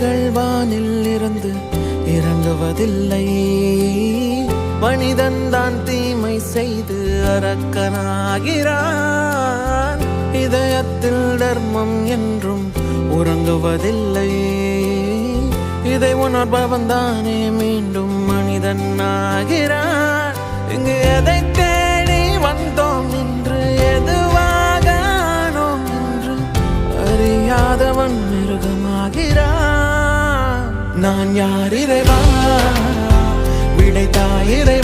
கதிர்கள் வானில் இருந்து இறங்குவதில்லை. மனிதன் தான் தீமை செய்து அரக்கனாகிறான். இதயத்தில் தர்மம் என்றும் உறங்குவதில்லை. இதை உணர்பவன் தானே மீண்டும் மனிதன் ஆகிறான். இங்கு எதை தேடி வந்தோம் என்று, எதுவாக ஆனோம் என்று அறியாதவன் மிருகமாகிறான். நான் யார் இறைவா, விடைத்தாய் இறைவா.